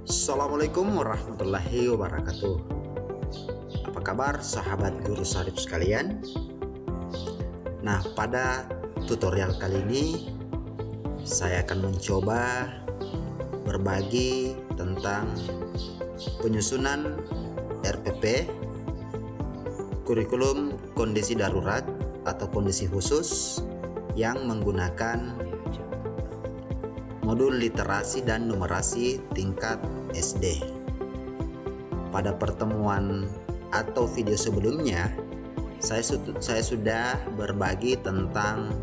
Assalamualaikum warahmatullahi wabarakatuh. Apa kabar sahabat guru Sarip sekalian? Nah, pada tutorial kali ini saya akan mencoba berbagi tentang penyusunan RPP kurikulum kondisi darurat atau kondisi khusus yang menggunakan modul literasi dan numerasi tingkat SD. Pada pertemuan atau video sebelumnya, saya sudah berbagi tentang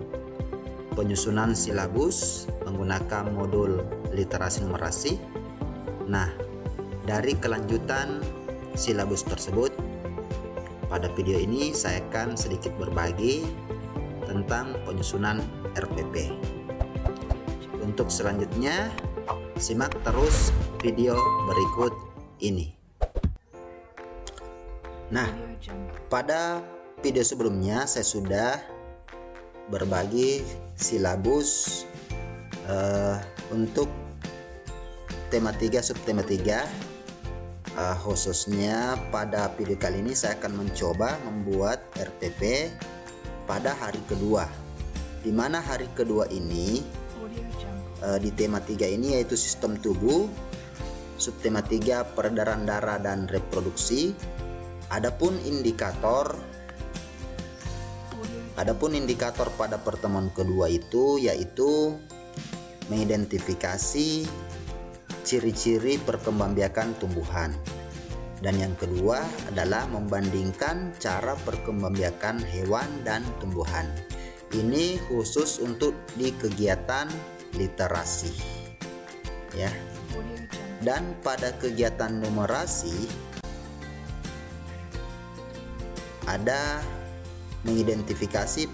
penyusunan silabus menggunakan modul literasi numerasi. Nah, dari kelanjutan silabus tersebut, pada video ini saya akan sedikit berbagi tentang penyusunan RPP. Untuk selanjutnya, simak terus video berikut ini. Nah, pada video sebelumnya saya sudah berbagi silabus untuk tema 3 subtema 3. Khususnya pada video kali ini saya akan mencoba membuat RPP pada hari kedua, di mana hari kedua ini di tema 3 ini yaitu sistem tubuh, subtema 3 peredaran darah dan reproduksi. Adapun indikator pada pertemuan kedua itu yaitu mengidentifikasi ciri-ciri perkembangbiakan tumbuhan, dan yang kedua adalah membandingkan cara perkembangbiakan hewan dan tumbuhan. Ini khusus untuk di kegiatan literasi ya. Dan pada kegiatan numerasi ada mengidentifikasi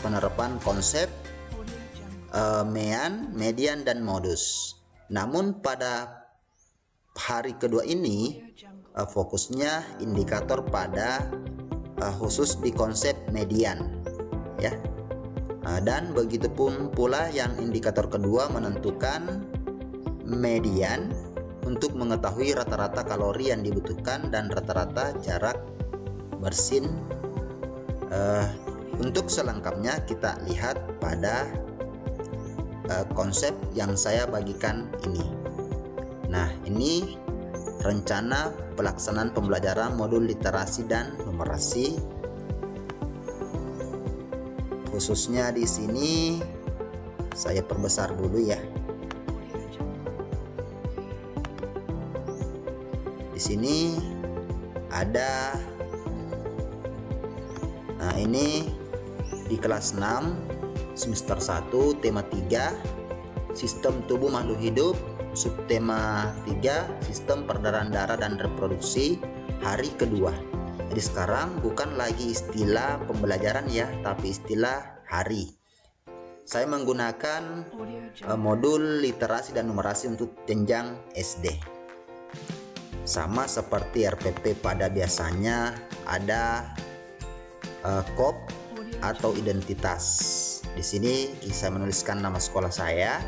penerapan konsep mean, median, dan modus. Namun pada hari kedua ini fokusnya indikator pada khusus di konsep median ya. Dan begitupun pula yang indikator kedua menentukan median untuk mengetahui rata-rata kalori yang dibutuhkan dan rata-rata jarak bersin. Untuk selengkapnya kita lihat pada konsep yang saya bagikan ini. Nah, ini rencana pelaksanaan pembelajaran modul literasi dan numerasi. Khususnya di sini saya perbesar dulu ya. Di sini ada, nah ini di kelas 6 semester 1 tema 3 sistem tubuh makhluk hidup, subtema 3 sistem peredaran darah dan reproduksi, hari kedua. Jadi sekarang bukan lagi istilah pembelajaran ya, tapi istilah hari. Saya menggunakan modul literasi dan numerasi untuk jenjang SD. Sama seperti RPP pada biasanya ada kop atau identitas. Di sini saya menuliskan nama sekolah saya,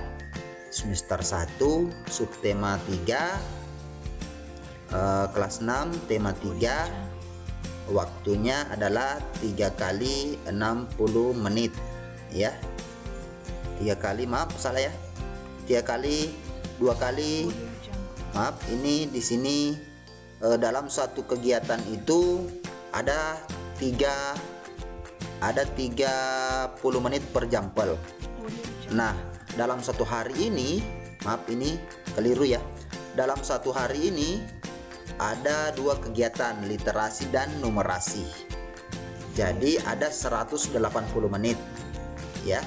semester 1 subtema 3 kelas 6 tema 3. Waktunya adalah 3 kali 60 menit ya. 3 kali, maaf salah ya. 3 kali 2 kali. Maaf, ini di sini dalam satu kegiatan itu ada 30 menit per jampel. Nah, dalam satu hari ini, maaf ini keliru ya. Dalam satu hari ini ada 2 kegiatan literasi dan numerasi. Jadi ada 180 menit ya.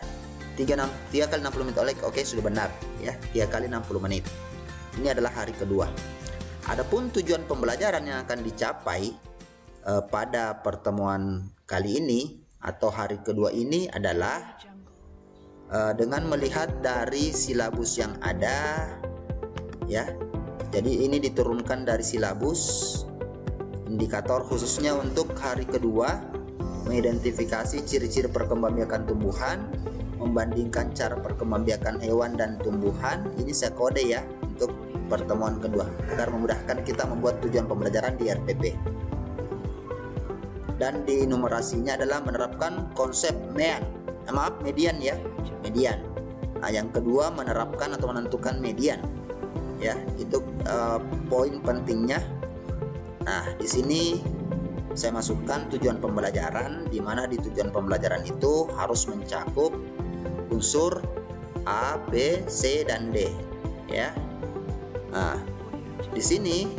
3 kali 60 menit. Oke, sudah benar ya. 3 kali 60 menit. Ini adalah hari kedua. Adapun tujuan pembelajaran yang akan dicapai pada pertemuan kali ini atau hari kedua ini adalah dengan melihat dari silabus yang ada ya. Jadi ini diturunkan dari silabus indikator khususnya untuk hari kedua, mengidentifikasi ciri-ciri perkembangbiakan tumbuhan, membandingkan cara perkembangbiakan hewan dan tumbuhan. Ini saya kode ya untuk pertemuan kedua agar memudahkan kita membuat tujuan pembelajaran di RPP. Dan di numerasinya adalah menerapkan konsep median ya, median. Nah, yang kedua menerapkan atau menentukan median. Ya, itu poin pentingnya. Nah, di sini saya masukkan tujuan pembelajaran, di mana di tujuan pembelajaran itu harus mencakup unsur A, B, C, dan D. Ya. Nah, di sini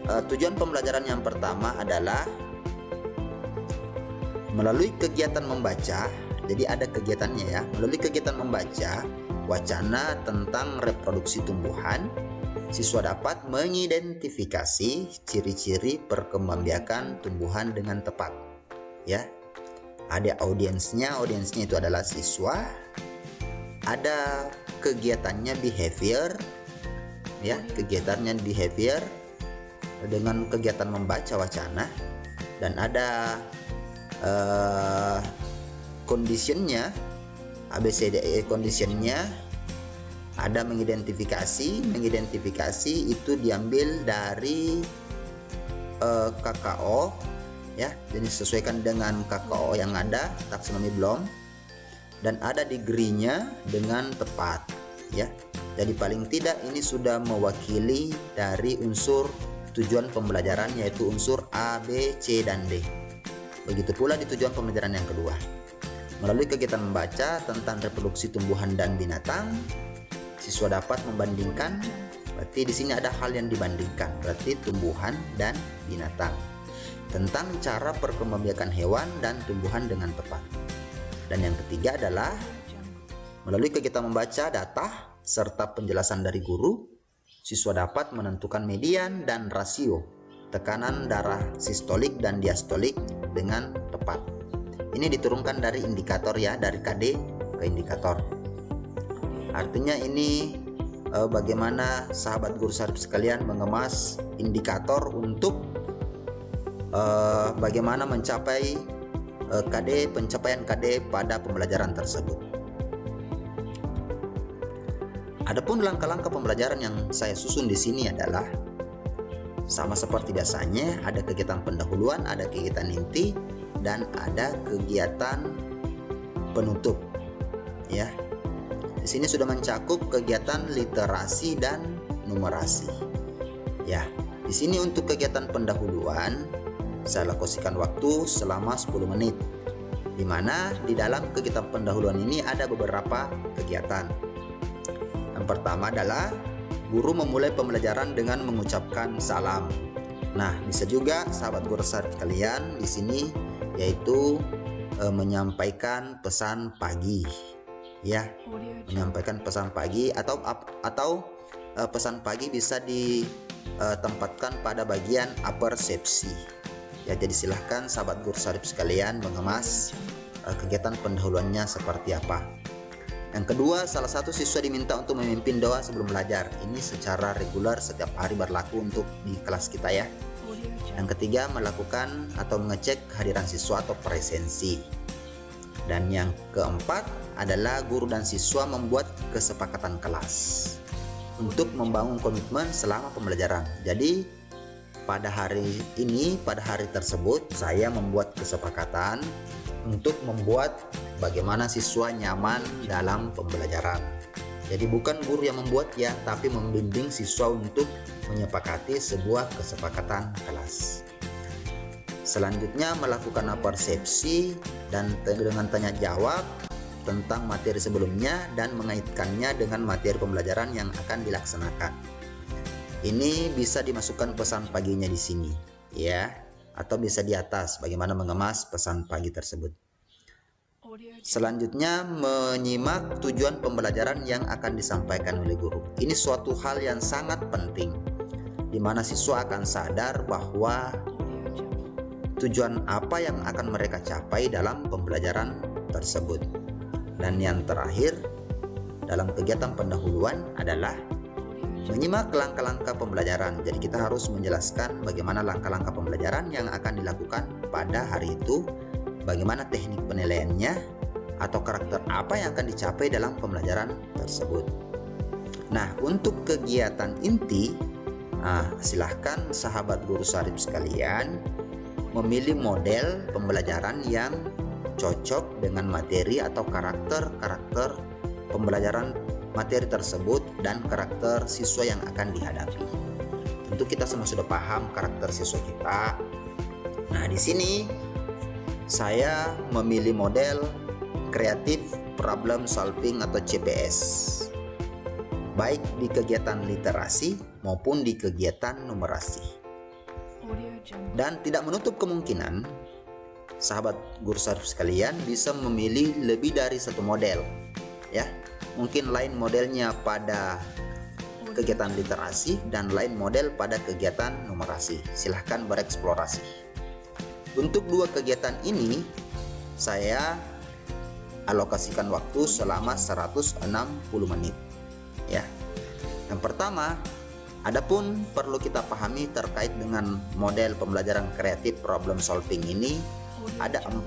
tujuan pembelajaran yang pertama adalah melalui kegiatan membaca. Jadi ada kegiatannya ya. Melalui kegiatan membaca wacana tentang reproduksi tumbuhan, siswa dapat mengidentifikasi ciri-ciri perkembangbiakan tumbuhan dengan tepat. Ya. Ada audiensnya itu adalah siswa. Ada kegiatannya behavior. Ya, kegiatannya behavior dengan kegiatan membaca wacana, dan ada conditionnya, ABCDE conditionnya. Ada mengidentifikasi itu diambil dari KKO ya, jadi sesuaikan dengan KKO yang ada, taksonomi Bloom. Dan ada degree-nya dengan tepat ya. Jadi paling tidak ini sudah mewakili dari unsur tujuan pembelajaran, yaitu unsur A, B, C, dan D. Begitu pula di tujuan pembelajaran yang kedua. Melalui kegiatan membaca tentang reproduksi tumbuhan dan binatang, siswa dapat membandingkan. Berarti di sini ada hal yang dibandingkan, berarti tumbuhan dan binatang, tentang cara perkembangbiakan hewan dan tumbuhan dengan tepat. Dan yang ketiga adalah melalui kegiatan membaca data serta penjelasan dari guru, siswa dapat menentukan median dan rasio tekanan darah sistolik dan diastolik dengan tepat. Ini diturunkan dari indikator ya, dari KD ke indikator. Artinya ini bagaimana sahabat guru sarip sekalian mengemas indikator untuk bagaimana mencapai pencapaian KD pada pembelajaran tersebut. Adapun langkah-langkah pembelajaran yang saya susun di sini adalah sama seperti biasanya, ada kegiatan pendahuluan, ada kegiatan inti, dan ada kegiatan penutup. Ya. Di sini sudah mencakup kegiatan literasi dan numerasi. Ya, di sini untuk kegiatan pendahuluan saya alokasikan waktu selama 10 menit. Di mana di dalam kegiatan pendahuluan ini ada beberapa kegiatan. Yang pertama adalah guru memulai pembelajaran dengan mengucapkan salam. Nah, bisa juga sahabat guru sarip kalian di sini yaitu menyampaikan pesan pagi. Ya, menyampaikan pesan pagi atau pesan pagi bisa ditempatkan pada bagian apersepsi. Ya, jadi silahkan sahabat guru sarip sekalian mengemas kegiatan pendahuluannya seperti apa. Yang kedua, salah satu siswa diminta untuk memimpin doa sebelum belajar. Ini secara reguler setiap hari berlaku untuk di kelas kita ya. Yang ketiga, melakukan atau mengecek kehadiran siswa atau presensi. Dan yang keempat adalah guru dan siswa membuat kesepakatan kelas untuk membangun komitmen selama pembelajaran. Jadi pada hari ini, pada hari tersebut saya membuat kesepakatan untuk membuat bagaimana siswa nyaman dalam pembelajaran. Jadi bukan guru yang membuat ya, tapi membimbing siswa untuk menyepakati sebuah kesepakatan kelas. Selanjutnya melakukan persepsi dan dengan tanya jawab tentang materi sebelumnya dan mengaitkannya dengan materi pembelajaran yang akan dilaksanakan. Ini bisa dimasukkan pesan paginya di sini, ya, atau bisa di atas bagaimana mengemas pesan pagi tersebut. Selanjutnya menyimak tujuan pembelajaran yang akan disampaikan oleh guru. Ini suatu hal yang sangat penting, di mana siswa akan sadar bahwa tujuan apa yang akan mereka capai dalam pembelajaran tersebut. Dan yang terakhir dalam kegiatan pendahuluan adalah menyimak langkah-langkah pembelajaran. Jadi kita harus menjelaskan bagaimana langkah-langkah pembelajaran yang akan dilakukan pada hari itu, bagaimana teknik penilaiannya, atau karakter apa yang akan dicapai dalam pembelajaran tersebut. Nah, untuk kegiatan inti, silahkan sahabat guru Sarip sekalian memilih model pembelajaran yang cocok dengan materi atau karakter pembelajaran materi tersebut dan karakter siswa yang akan dihadapi. Tentu kita semua sudah paham karakter siswa kita. Nah, di sini saya memilih model Creative Problem Solving atau CPS, baik di kegiatan literasi maupun di kegiatan numerasi. Dan tidak menutup kemungkinan sahabat guru Sarip sekalian bisa memilih lebih dari satu model, ya. Mungkin lain modelnya pada kegiatan literasi dan lain model pada kegiatan numerasi. Silahkan bereksplorasi. Untuk dua kegiatan ini saya alokasikan waktu selama 160 menit. Ya. Yang pertama, adapun perlu kita pahami terkait dengan model pembelajaran kreatif problem solving ini, ada 4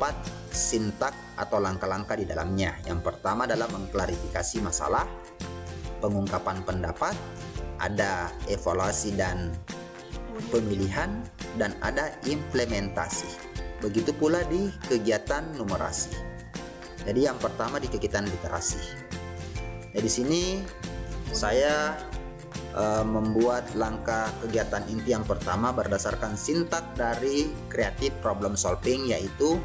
sintak atau langkah-langkah di dalamnya. Yang pertama adalah mengklarifikasi masalah, pengungkapan pendapat, ada evaluasi dan pemilihan, dan ada implementasi. Begitu pula di kegiatan numerasi. Jadi yang pertama di kegiatan literasi. Di sini saya membuat langkah kegiatan inti yang pertama berdasarkan sintak dari creative problem solving, yaitu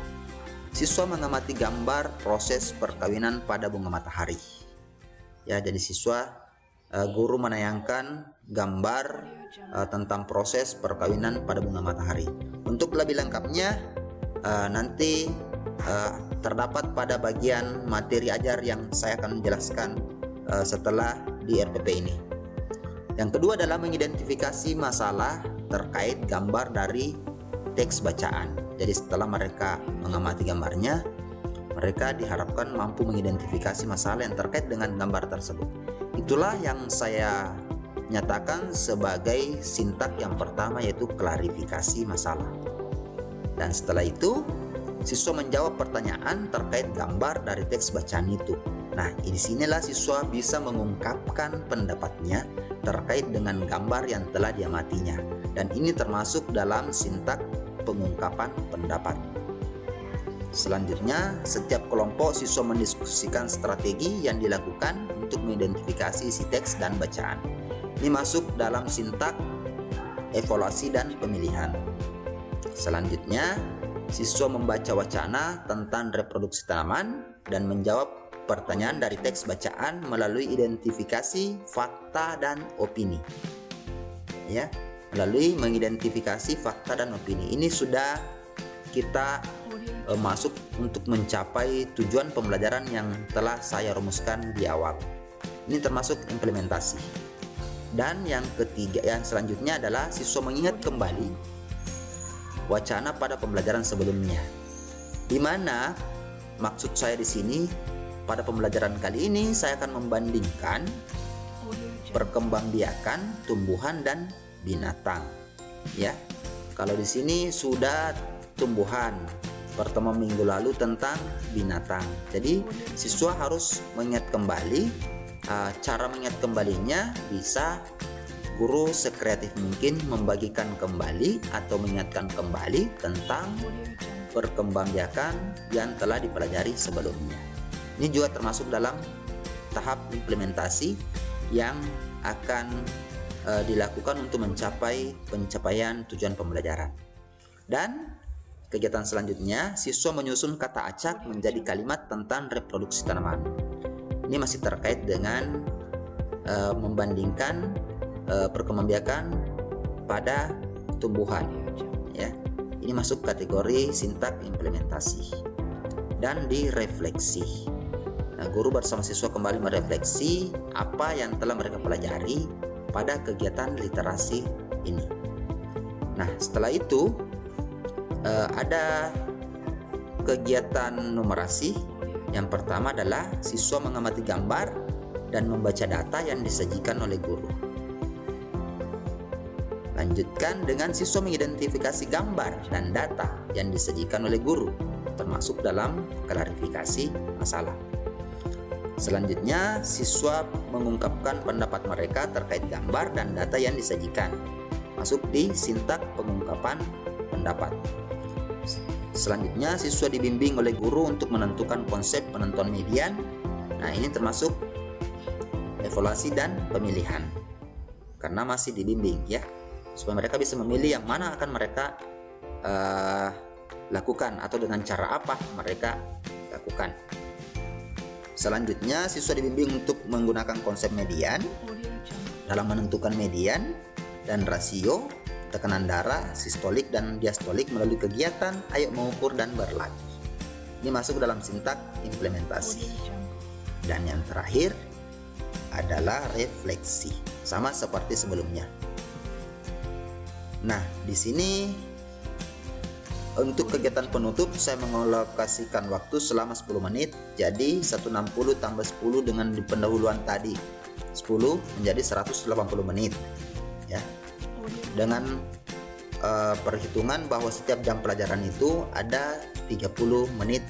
siswa mengamati gambar proses perkawinan pada bunga matahari. Ya, jadi guru menayangkan gambar tentang proses perkawinan pada bunga matahari. Untuk lebih lengkapnya nanti terdapat pada bagian materi ajar yang saya akan menjelaskan setelah di RPP ini. Yang kedua adalah mengidentifikasi masalah terkait gambar dari teks bacaan. Jadi setelah mereka mengamati gambarnya, mereka diharapkan mampu mengidentifikasi masalah yang terkait dengan gambar tersebut. Itulah yang saya nyatakan sebagai sintak yang pertama, yaitu klarifikasi masalah. Dan setelah itu siswa menjawab pertanyaan terkait gambar dari teks bacaan itu. Nah, di sinilah siswa bisa mengungkapkan pendapatnya terkait dengan gambar yang telah diamatinya. Dan ini termasuk dalam sintak pengungkapan pendapat. Selanjutnya, setiap kelompok siswa mendiskusikan strategi yang dilakukan untuk mengidentifikasi isi teks dan bacaan. Ini masuk dalam sintak evaluasi dan pemilihan. Selanjutnya, siswa membaca wacana tentang reproduksi tanaman dan menjawab pertanyaan dari teks bacaan melalui identifikasi fakta dan opini. Ya, melalui mengidentifikasi fakta dan opini. Ini sudah kita masuk untuk mencapai tujuan pembelajaran yang telah saya rumuskan di awal. Ini termasuk implementasi. Dan yang ketiga, yang selanjutnya adalah siswa mengingat kembali wacana pada pembelajaran sebelumnya. Di mana maksud saya di sini, pada pembelajaran kali ini saya akan membandingkan perkembangbiakan tumbuhan dan binatang. Ya, kalau di sini sudah tumbuhan, pertemuan minggu lalu tentang binatang. Jadi siswa harus mengingat kembali. Cara mengingat kembalinya bisa guru sekreatif mungkin membagikan kembali atau mengingatkan kembali tentang perkembangbiakan yang telah dipelajari sebelumnya. Ini juga termasuk dalam tahap implementasi yang akan dilakukan untuk mencapai pencapaian tujuan pembelajaran. Dan kegiatan selanjutnya, siswa menyusun kata acak menjadi kalimat tentang reproduksi tanaman. Ini masih terkait dengan membandingkan perkembangbiakan pada tumbuhan. Ya, ini masuk kategori sintak implementasi. Dan direfleksi. Nah, guru bersama siswa kembali merefleksi apa yang telah mereka pelajari pada kegiatan literasi ini. Nah, setelah itu ada kegiatan numerasi. Yang pertama adalah siswa mengamati gambar dan membaca data yang disajikan oleh guru. Lanjutkan dengan siswa mengidentifikasi gambar dan data yang disajikan oleh guru, termasuk termasuk dalam klarifikasi masalah. Selanjutnya, siswa mengungkapkan pendapat mereka terkait gambar dan data yang disajikan. Masuk di sintak pengungkapan pendapat. Selanjutnya, siswa dibimbing oleh guru untuk menentukan konsep penentuan median. Nah, ini termasuk evaluasi dan pemilihan. Karena masih dibimbing ya, supaya mereka bisa memilih yang mana akan mereka lakukan atau dengan cara apa mereka lakukan. Selanjutnya, siswa dibimbing untuk menggunakan konsep median dalam menentukan median dan rasio, tekanan darah, sistolik dan diastolik melalui kegiatan ayo mengukur dan berlatih. Ini masuk dalam sintak implementasi. Dan yang terakhir adalah refleksi, sama seperti sebelumnya. Nah, di sini untuk kegiatan penutup saya mengalokasikan waktu selama 10 menit. Jadi 160 tambah 10 dengan di pendahuluan tadi 10 menjadi 180 menit ya. Dengan perhitungan bahwa setiap jam pelajaran itu ada 30 menit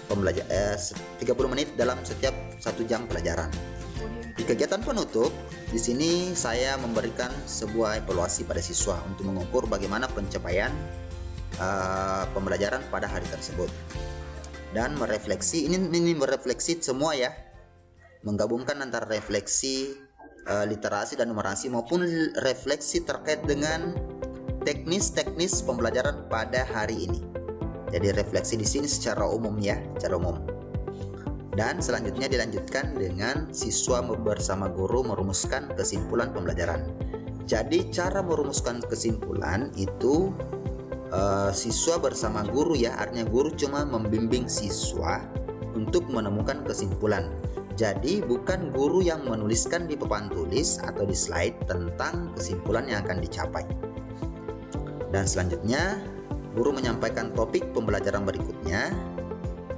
30 menit dalam setiap 1 jam pelajaran. Di kegiatan penutup, di sini saya memberikan sebuah evaluasi pada siswa untuk mengukur bagaimana pencapaian pembelajaran pada hari tersebut, dan merefleksi ini merefleksi semua ya, menggabungkan antara refleksi literasi dan numerasi maupun refleksi terkait dengan teknis-teknis pembelajaran pada hari ini. Jadi refleksi di sini secara umum ya, secara umum. Dan selanjutnya dilanjutkan dengan siswa bersama guru merumuskan kesimpulan pembelajaran. Jadi cara merumuskan kesimpulan itu siswa bersama guru ya, artinya guru cuma membimbing siswa untuk menemukan kesimpulan. Jadi bukan guru yang menuliskan di papan tulis atau di slide tentang kesimpulan yang akan dicapai. Dan selanjutnya guru menyampaikan topik pembelajaran berikutnya,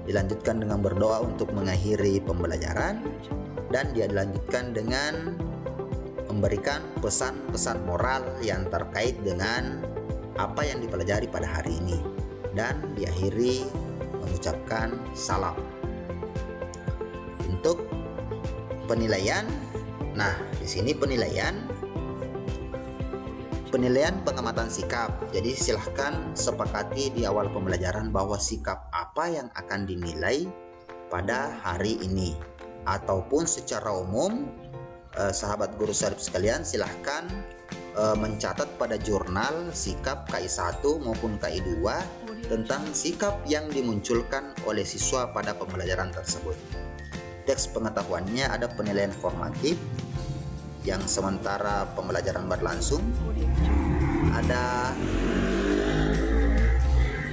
dilanjutkan dengan berdoa untuk mengakhiri pembelajaran, dan dia dilanjutkan dengan memberikan pesan-pesan moral yang terkait dengan apa yang dipelajari pada hari ini, dan diakhiri mengucapkan salam. Untuk penilaian, nah di sini penilaian pengamatan sikap. Jadi silahkan sepakati di awal pembelajaran bahwa sikap apa yang akan dinilai pada hari ini, ataupun secara umum sahabat guru sarip sekalian silahkan mencatat pada jurnal sikap KI1 maupun KI2 tentang sikap yang dimunculkan oleh siswa pada pembelajaran tersebut. Teks pengetahuannya ada penilaian formatif yang sementara pembelajaran berlangsung, ada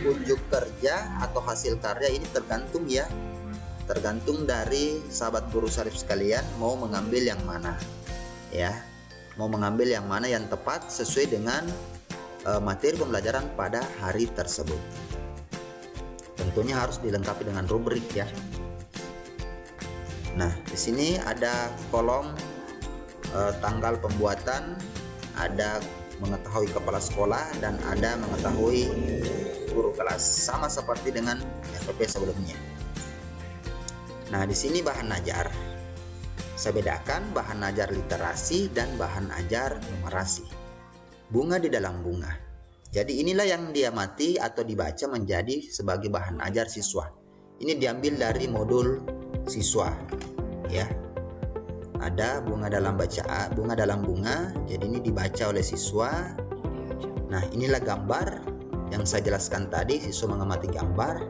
unjuk kerja atau hasil karya. Ini tergantung ya, tergantung dari sahabat guru sarip sekalian mau mengambil yang mana ya, mau mengambil yang mana yang tepat sesuai dengan materi pembelajaran pada hari tersebut. Tentunya harus dilengkapi dengan rubrik ya. Nah, di sini ada kolom tanggal pembuatan, ada mengetahui kepala sekolah, dan ada mengetahui guru kelas, sama seperti dengan FPP sebelumnya. Nah, di sini bahan ajar. Saya bedakan bahan ajar literasi dan bahan ajar numerasi. Bunga di dalam bunga. Jadi inilah yang diamati atau dibaca menjadi sebagai bahan ajar siswa. Ini diambil dari modul siswa ya. Ada bunga dalam bacaan, bunga dalam bunga. Jadi ini dibaca oleh siswa. Nah, inilah gambar yang saya jelaskan tadi. Siswa mengamati gambar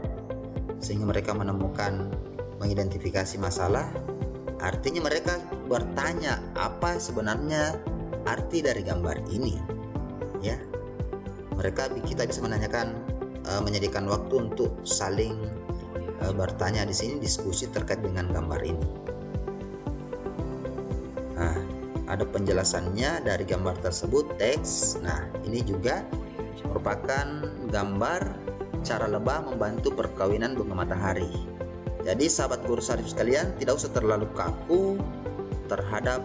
sehingga mereka menemukan, mengidentifikasi masalah. Artinya mereka bertanya apa sebenarnya arti dari gambar ini ya. Kita bisa menanyakan, menyediakan waktu untuk saling bertanya di sini, diskusi terkait dengan gambar ini. Nah, ada penjelasannya dari gambar tersebut, teks. Nah, ini juga merupakan gambar cara lebah membantu perkawinan bunga matahari. Jadi sahabat guru sarip sekalian tidak usah terlalu kaku terhadap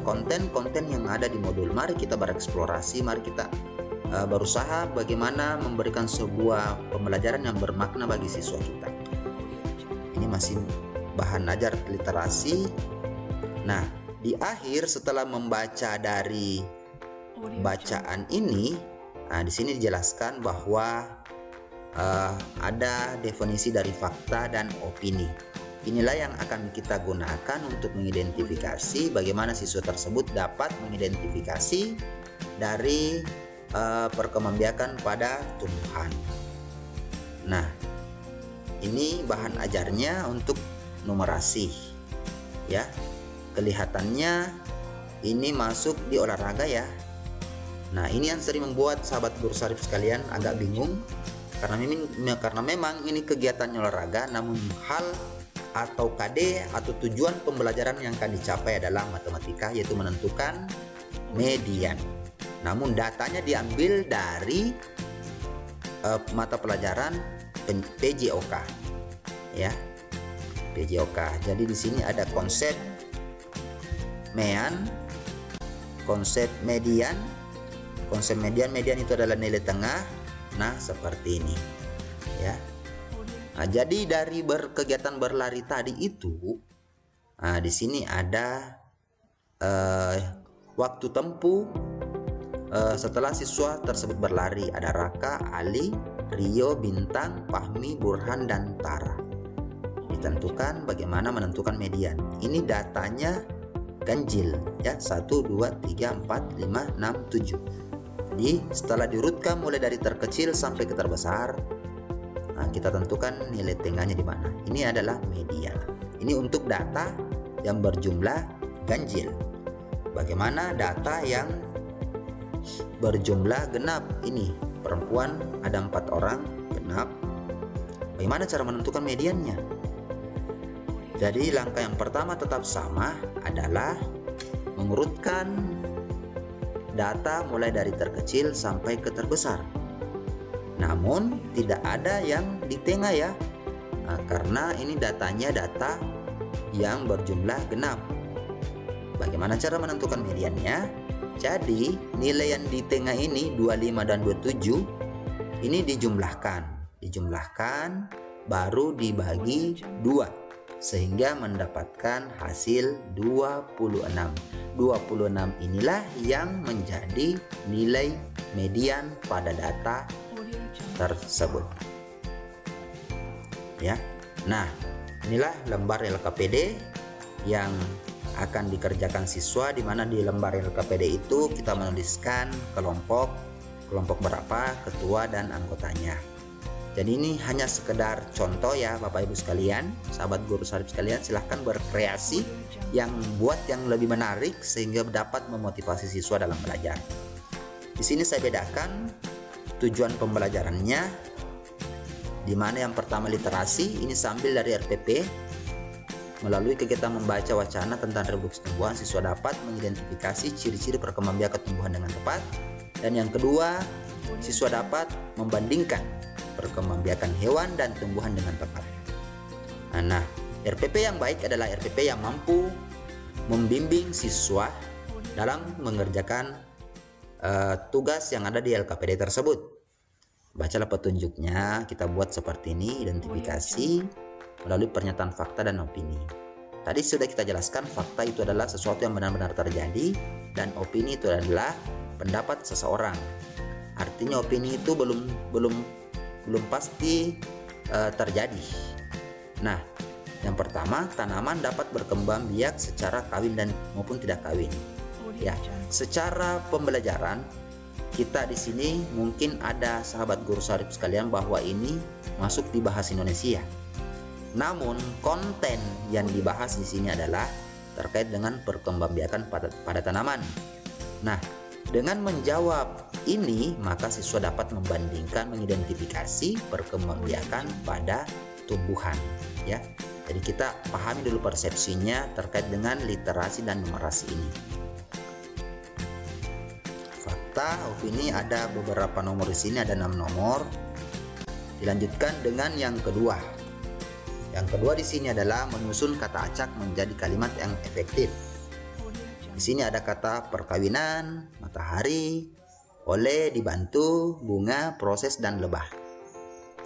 konten-konten yang ada di modul. Mari kita bereksplorasi, mari kita berusaha bagaimana memberikan sebuah pembelajaran yang bermakna bagi siswa kita. Ini masih bahan ajar literasi. Nah, di akhir setelah membaca dari bacaan ini, di sini dijelaskan bahwa ada definisi dari fakta dan opini. Inilah yang akan kita gunakan untuk mengidentifikasi bagaimana siswa tersebut dapat mengidentifikasi dari perkembangbiakan pada tumbuhan. Nah, ini bahan ajarnya untuk numerasi, ya. Kelihatannya ini masuk di olahraga ya. Nah, ini yang sering membuat sahabat guru Syarif sekalian agak bingung karena memang ini kegiatan olahraga, namun hal atau KD atau tujuan pembelajaran yang akan dicapai adalah matematika, yaitu menentukan median. Namun datanya diambil dari mata pelajaran PJOK, ya, PJOK. Jadi di sini ada konsep mean, konsep median. Konsep median itu adalah nilai tengah. Nah, seperti ini, ya. Nah, jadi dari kegiatan berlari tadi itu, di sini ada waktu tempuh setelah siswa tersebut berlari. Ada Raka, Ali, Rio, Bintang, Fahmi, Burhan, dan Tara. Ditentukan bagaimana menentukan median. Ini datanya ganjil, ya, 1, 2, 3, 4, 5, 6, 7. Jadi setelah diurutkan mulai dari terkecil sampai ke terbesar, kita tentukan nilai tengahnya di mana. Ini adalah median. Ini untuk data yang berjumlah ganjil. Bagaimana data yang berjumlah genap? Ini perempuan ada 4 orang, genap. Bagaimana cara menentukan mediannya? Jadi langkah yang pertama tetap sama, adalah mengurutkan data mulai dari terkecil sampai ke terbesar. Namun tidak ada yang di tengah ya, karena ini datanya data yang berjumlah genap. Bagaimana cara menentukan mediannya? Jadi nilai yang di tengah ini 25 dan 27 ini dijumlahkan baru dibagi 2 sehingga mendapatkan hasil 26. 26 inilah yang menjadi nilai median pada data tersebut, ya. Nah, inilah lembar LKPD yang akan dikerjakan siswa, di mana di lembar LKPD itu kita menuliskan kelompok berapa, ketua dan anggotanya. Jadi ini hanya sekedar contoh ya Bapak Ibu sekalian, sahabat guru Syarif sekalian, silahkan berkreasi yang buat yang lebih menarik sehingga dapat memotivasi siswa dalam belajar. Di sini saya bedakan tujuan pembelajarannya, di mana yang pertama literasi, ini sambil dari RPP. Melalui kegiatan membaca wacana tentang reproduksi tumbuhan, siswa dapat mengidentifikasi ciri-ciri perkembangbiakan tumbuhan dengan tepat. Dan yang kedua, siswa dapat membandingkan perkembangbiakan hewan dan tumbuhan dengan tepat. Nah, RPP yang baik adalah RPP yang mampu membimbing siswa dalam mengerjakan tugas yang ada di LKPD tersebut. Bacalah petunjuknya, kita buat seperti ini, identifikasi melalui pernyataan fakta dan opini. Tadi sudah kita jelaskan, fakta itu adalah sesuatu yang benar-benar terjadi dan opini itu adalah pendapat seseorang. Artinya opini itu belum pasti terjadi. Nah, yang pertama, tanaman dapat berkembang biak secara kawin dan maupun tidak kawin. Ya, secara pembelajaran kita di sini mungkin ada sahabat guru Syarif sekalian bahwa ini masuk di bahasa Indonesia. Namun konten yang dibahas di sini adalah terkait dengan perkembangbiakan pada tanaman. Nah, dengan menjawab ini maka siswa dapat membandingkan, mengidentifikasi perkembangbiakan pada tumbuhan, ya. Jadi kita pahami dulu persepsinya terkait dengan literasi dan numerasi ini. Fakta, opini, ada beberapa nomor di sini, ada 6 nomor. Dilanjutkan dengan yang kedua. Yang kedua di sini adalah menyusun kata acak menjadi kalimat yang efektif. Di sini ada kata perkawinan, matahari, oleh dibantu bunga, proses, dan lebah.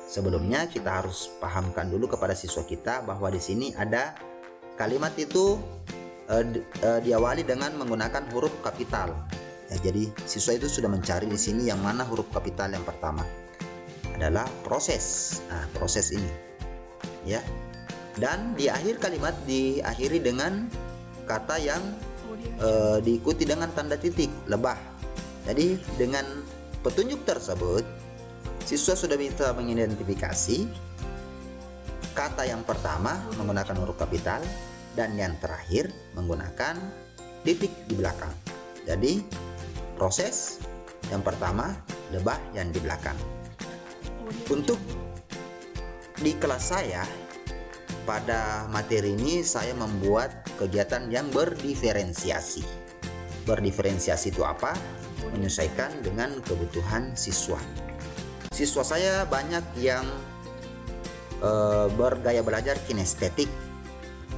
Sebelumnya kita harus pahamkan dulu kepada siswa kita bahwa di sini ada kalimat itu diawali dengan menggunakan huruf kapital. Ya, jadi siswa itu sudah mencari di sini yang mana huruf kapital yang pertama adalah proses. Nah, proses ini, ya. Dan di akhir kalimat diakhiri dengan kata yang diikuti dengan tanda titik, lebah. Jadi dengan petunjuk tersebut, siswa sudah bisa mengidentifikasi kata yang pertama menggunakan huruf kapital dan yang terakhir menggunakan titik di belakang. Jadi proses yang pertama, lebah yang di belakang. Untuk di kelas saya pada materi ini saya membuat kegiatan yang berdiferensiasi. Berdiferensiasi itu apa? Menyesuaikan dengan kebutuhan siswa. Siswa saya banyak yang bergaya belajar kinestetik.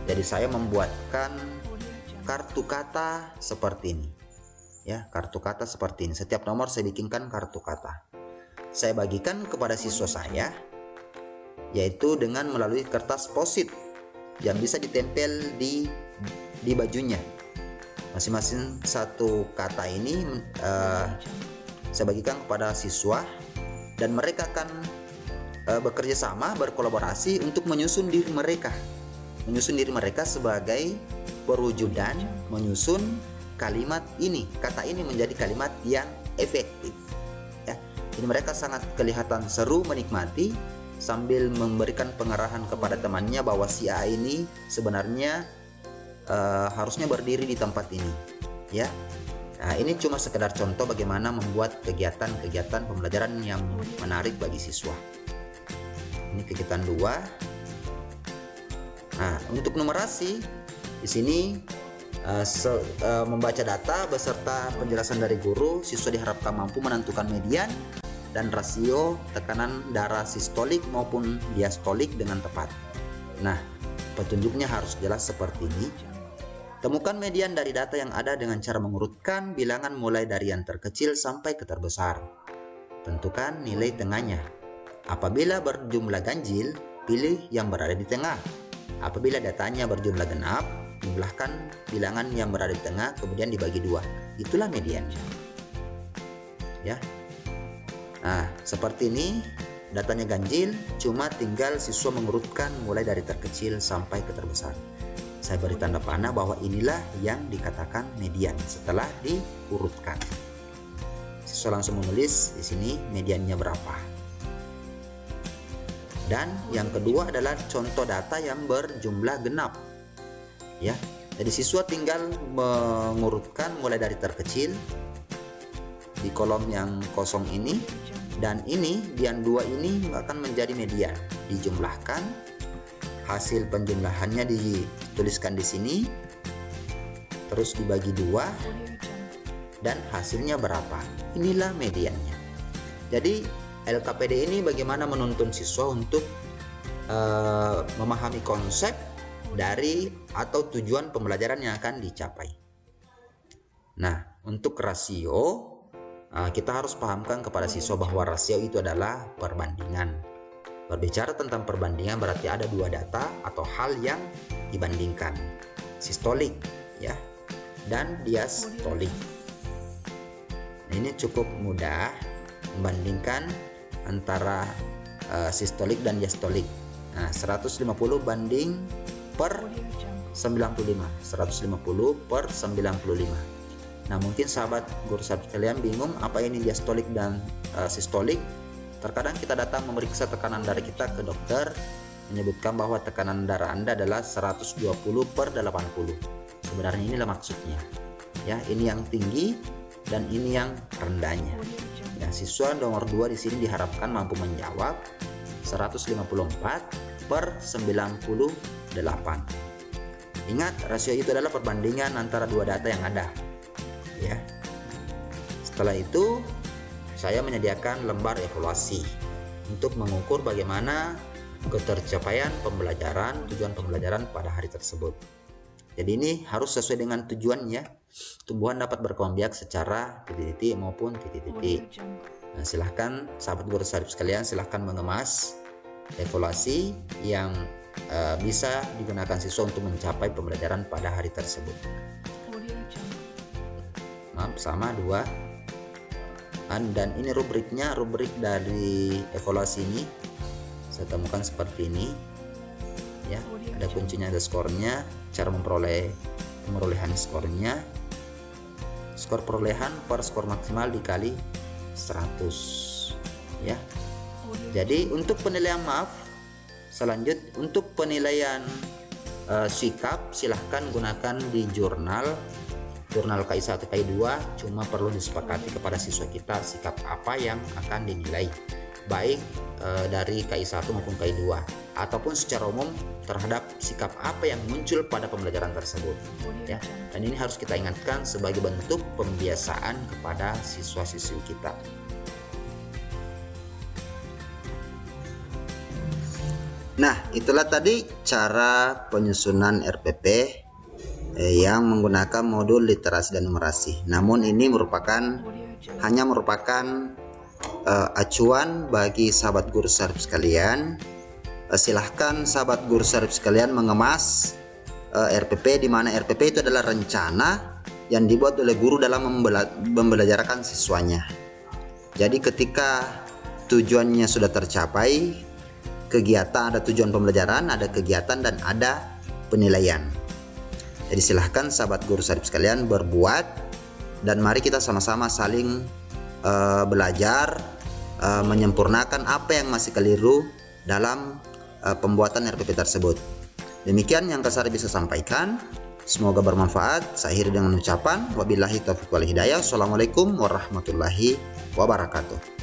Jadi saya membuatkan kartu kata seperti ini. Ya, kartu kata seperti ini. Setiap nomor saya bikinkan kartu kata. Saya bagikan kepada siswa saya, yaitu dengan melalui kertas post-it yang bisa ditempel di bajunya. Masing-masing satu kata ini saya bagikan kepada siswa dan mereka akan bekerja sama, berkolaborasi untuk menyusun diri mereka. Menyusun diri mereka sebagai perwujudan menyusun kalimat ini, kata ini menjadi kalimat yang efektif. Ya, ini mereka sangat kelihatan seru menikmati sambil memberikan pengarahan kepada temannya bahwa si A ini sebenarnya harusnya berdiri di tempat ini. Ya, nah, ini cuma sekedar contoh bagaimana membuat kegiatan-kegiatan pembelajaran yang menarik bagi siswa. Ini kegiatan 2. Nah, untuk numerasi di sini membaca data beserta penjelasan dari guru, siswa diharapkan mampu menentukan median dan rasio tekanan darah sistolik maupun diastolik dengan tepat. Nah, petunjuknya harus jelas seperti ini. Temukan median dari data yang ada dengan cara mengurutkan bilangan mulai dari yang terkecil sampai ke terbesar. Tentukan nilai tengahnya. Apabila berjumlah ganjil, pilih yang berada di tengah. Apabila datanya berjumlah genap, jumlahkan bilangan yang berada di tengah kemudian dibagi 2. Itulah mediannya. Ya. Nah, seperti ini datanya ganjil, cuma tinggal siswa mengurutkan mulai dari terkecil sampai ke terbesar. Saya beri tanda panah bahwa inilah yang dikatakan median setelah diurutkan. Siswa langsung menulis di sini mediannya berapa. Dan yang kedua adalah contoh data yang berjumlah genap. Ya, jadi siswa tinggal mengurutkan mulai dari terkecil di kolom yang kosong ini, dan ini yang 2 ini akan menjadi median. Dijumlahkan, hasil penjumlahannya dituliskan di sini, terus dibagi 2, dan hasilnya berapa. Inilah mediannya. Jadi LKPD ini bagaimana menuntun siswa untuk memahami konsep dari atau tujuan pembelajaran yang akan dicapai. Nah, untuk rasio kita harus pahamkan kepada siswa bahwa rasio itu adalah perbandingan. Berbicara tentang perbandingan berarti ada 2 data atau hal yang dibandingkan, sistolik ya dan diastolik. Nah, ini cukup mudah membandingkan antara sistolik dan diastolik. Nah, 150 banding per 95, 150 per 95. Nah, mungkin sahabat guru sahabat kalian bingung apa ini diastolik dan sistolik. Terkadang kita datang memeriksa tekanan darah kita ke dokter, menyebutkan bahwa tekanan darah Anda adalah 120 per 80. Sebenarnya inilah maksudnya. Ya, ini yang tinggi dan ini yang rendahnya. Ya, siswa nomor 2 di sini diharapkan mampu menjawab 154 per 98. Ingat, rasio itu adalah perbandingan antara 2 data yang ada. Ya. Setelah itu, saya menyediakan lembar evaluasi untuk mengukur bagaimana ketercapaian pembelajaran, tujuan pembelajaran pada hari tersebut. Jadi ini harus sesuai dengan tujuannya. tumbuhan dapat berkembang biak secara titik-titik maupun titik-titik. Nah, silahkan sahabat guru sarip sekalian, silahkan mengemas evaluasi yang bisa digunakan siswa untuk mencapai pembelajaran pada hari tersebut. Maaf, sama 2. Dan ini rubriknya, rubrik dari evaluasi ini saya temukan seperti ini ya, ada kuncinya, ada skornya, cara perolehan skornya, skor perolehan per skor maksimal dikali 100 ya. Jadi untuk penilaian untuk penilaian sikap silahkan gunakan di jurnal KI1 KI2, cuma perlu disepakati kepada siswa kita sikap apa yang akan dinilai, baik dari KI1 maupun KI2, ataupun secara umum terhadap sikap apa yang muncul pada pembelajaran tersebut ya. Dan ini harus kita ingatkan sebagai bentuk pembiasaan kepada siswa-siswi kita. Nah, itulah tadi cara penyusunan RPP yang menggunakan modul literasi dan numerasi. Namun ini hanya merupakan acuan bagi sahabat guru sarip sekalian. Silahkan sahabat guru sarip sekalian mengemas RPP, di mana RPP itu adalah rencana yang dibuat oleh guru dalam membelajarkan siswanya. Jadi ketika tujuannya sudah tercapai, kegiatan, ada tujuan pembelajaran, ada kegiatan, dan ada penilaian. Jadi silahkan sahabat guru sarip sekalian berbuat, dan mari kita sama-sama saling belajar menyempurnakan apa yang masih keliru dalam pembuatan RPP tersebut. Demikian yang Kak Sari bisa sampaikan. Semoga bermanfaat. Saya akhiri dengan ucapan wabillahi taufiq wal hidayah. Assalamualaikum warahmatullahi wabarakatuh.